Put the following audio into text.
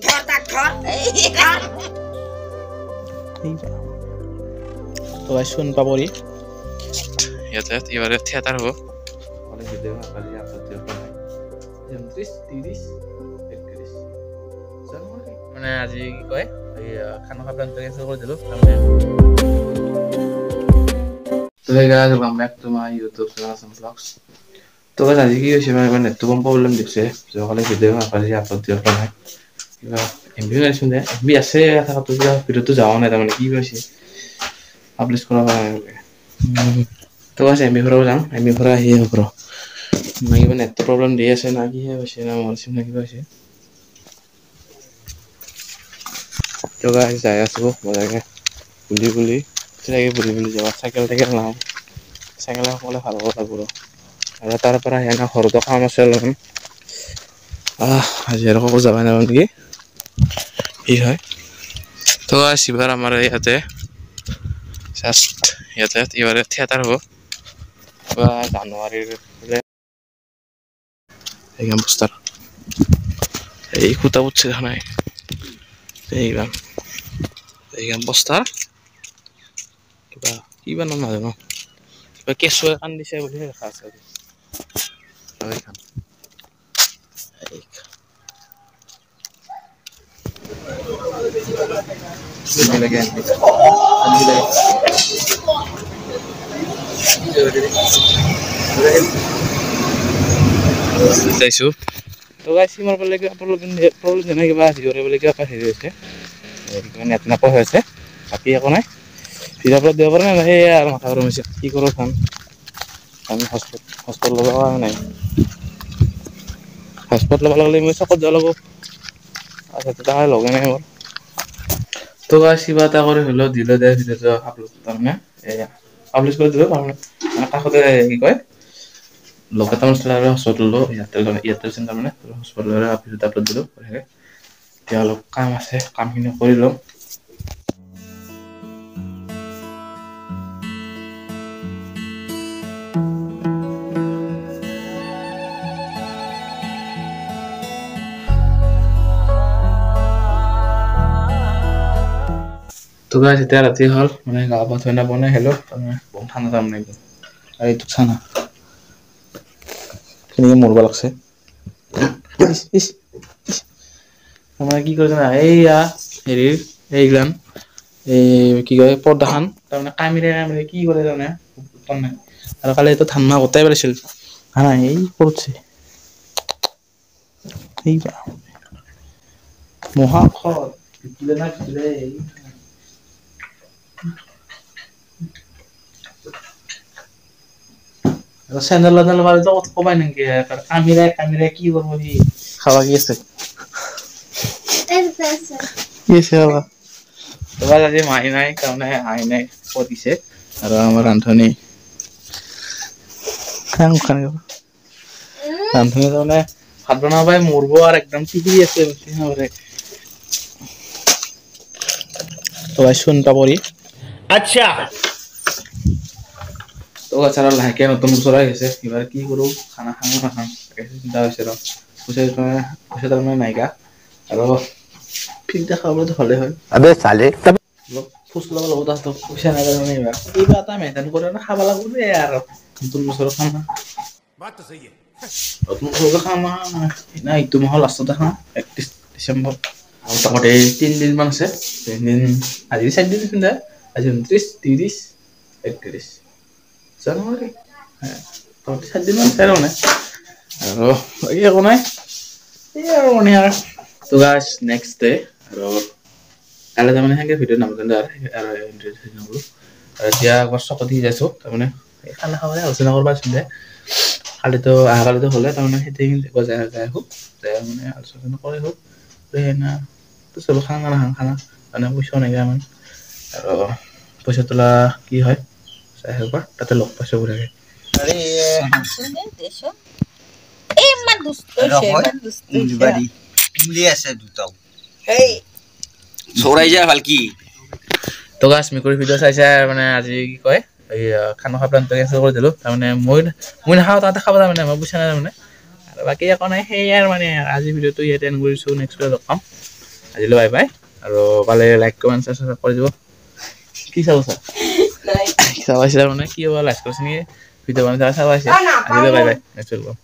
ধর তাক ধর ধর তো গাইস শুন পাবরি ইয়াতে এবারে থিয়েটার হবো অনেক ভিডিও আকারে আপলোড দেব না 29 30 31 জানুয়ারি মানে আজি কি কয় এই খানা খাবার তো ক্যান্সেল করে দিলো মানে তো hey guys welcome back to my YouTube channel Sam vlogs তো গাইস আজি কি হইছে মানে নেটওয়ার্ক প্রবলেম দিছে সকালে ভিডিও আকারে আপলোড দেব না এমবি আছে না এমবি আছে থাকা তো ভিডিও তো যাওয়া না মানে কি হইছে পাবলিশ করা হয় তো গাইস এমবি ভরাও যাম এমবি ভরা আহি হবro মাই মানে এত প্রবলেম দি আছে না কি হইছে না মোর সিম নাকি হইছে তো গাইস যাই আছো মজাকে গুলি সেটাকে বুলি যাওয়া সাইকেল থেকে নাও সাইকেলে সকলে ভাল কথা লাগবো আৰু তাৰ পৰা হেনা ঘৰতো কাম আছে অলপমান আজি আৰু ক'ব যাবা না নেকি কি হয় তো গাইস এবাৰ আমাৰ ইয়াতে জাস্ট ইয়াতে এবারে থিয়েটার হবো জানুয়ারির এইগাম পোস্টার এই খুঁটা উঠছে নাই এইগাম পোস্টার কিবা কিবা নাম নাজানো কিবা কেঁচুৱে কান্দিছে বুলি লেখা আছে চাইছো তো গাইস সিমৰ পলে কি প্ৰবলেম নাই কিবা জিঅৰে বলে কিবা হেৰি হৈছে নেট নাপা হৈছে বাকি একো নাই ফিৰাপত দিব পৰা নাই সেই আৰু মাথা গৰম হৈছে কি কৰো কাম আমি হস্পিটেল ল'ব নাই হস্পিটেল ল'ব লাগলে মই চকত যাব লাগিব আচ্ছা তেতিয়া লগে নাই মোৰ তো গাইস কিবা এটা কৰি হলো দিলে দে ভিডিঅ'টো আপলোড তাৰমানে পাবলিছ কৰি দিলো তাৰমানে কাষতে কি কয় লোকেটাউন স্টাইলৰ হস্পিটেল ইয়াতে চিন্তা মানে হস্পিটেলৰ আপলোড দিলো এতিয়া অলপ কাম আছে কামখিনি কৰি লম তো গাইস এতিয়া ৰাতি হল মানে গা পা ধুই নাপনে হেল্ল মানে বহুত ঠাণ্ডা তাৰমানে একদম আৰু এইটো চানা কেনেকৈ মৰব লাগছে আমাৰ কি কৰিছে না এইয়া হেৰিৰ এইগিলান এই কি কয় পৰ্দাখান তাৰমানে কামিৰে কি কৰে জানে নাই আৰু কালি এইটো ঠাণ্ডা গোটাই পেলাইছিল হা এই পৰছে এই মহাখত কিলে না কিলে চেন্দেল মাৰি তো কমাই নেকি কামিৰে কি কৰিব সি খাবা কি আছে কি আছে বাবা তোমাৰ আজি মাই নাই তাৰমানে আই নাই পদিছে আৰু আমাৰ ৰান্ধনী ৰান্ধনী তাৰমানে ভাত বনাবাই মৰব আৰু একদম টিভি আছে তো শুন পাবৰি আচ্ছা তো আচ্ছা লাহেকে নতুন বছৰ আহিছে এবাৰ কি কৰো খানা খাওঁ নাখাওঁ চিন্তা হৈছে ৰ পইচা তাৰমানে নাইকা আৰু ফিল্টা খাবলৈ হ'লে হয় আবে সালে ফুচ ল'ব লাগিব তাহাঁতক পইচা নাই তাৰমানে এইবাৰ কিবা এটা মেইনটেইন কৰি খাব লাগিব দেই আৰু নতুন বছৰৰ খানা নতুন বছৰৰ খানা না ইটো মাহৰ লাষ্টতে খাওঁ 31 ডিচেম্বৰ মোটামুটি 3 দিন মান আছে 3 দিন আজি 4 দিন আছে আজি 29 30 31 জানুৱাৰী মোটামুটি 4 দিন মান আছে মানে আৰু বাকী একো নাই এই আৰু মানে আৰু তো গাইস নেক্সট ডে আৰু কালি তাৰমানে হেংগে ভিডিঅ নামজানো আৰু ইন্ট্ৰডাকচন নকৰো আৰু এতিয়া একবাৰ চকত দি যাইছো তাৰমানে খানা খাবলৈ আলোচনা কৰিব আছিলে কালিতো আহাকালিতো হ'লে তাৰমানে সেইটো গজাই হোক মানে আলোচনা কৰি হোক না তো চব খানা মানে পইচা নাই ইমান আৰু পইচা তোলা কি হয় চাই হোক তাতে লগ পাইছো বুঢ়াকে আরে শুনে দেশ এই মান দুষ্ট বাড়ি ইংলি আছে দুটাও এই ছড়াই যায় ভালকি তো গাছ মেকুৰী ভিডিঅ' চাইছে মানে আজি কি কয় এই খানা খোৱা প্লেনটো কেঞ্চেল কৰি দিলোঁ তাৰমানে মই নাখাওঁ তাতে খাব তাৰমানে মই বুজা নাই তাৰমানে আৰু বাকী একো নাই সেয়াই আৰু মানে আজি ভিডিঅ'টো ইয়াতে এণ্ড কৰিছোঁ নেক্সট ভিডিঅ'ত লগ পাম আজিলৈ বাই বাই আৰু পালে লাইক কমেণ্ট শ্বেয়াৰ কৰি দিব কি চাব ছাৰ চাবাইছিলা মানে কি হ'ব লাইক কৰিছে নেকি ভিডিঅ' বনাই চাবাইছে আজিলৈ বাই বাই নেক্সট ৱেলকাম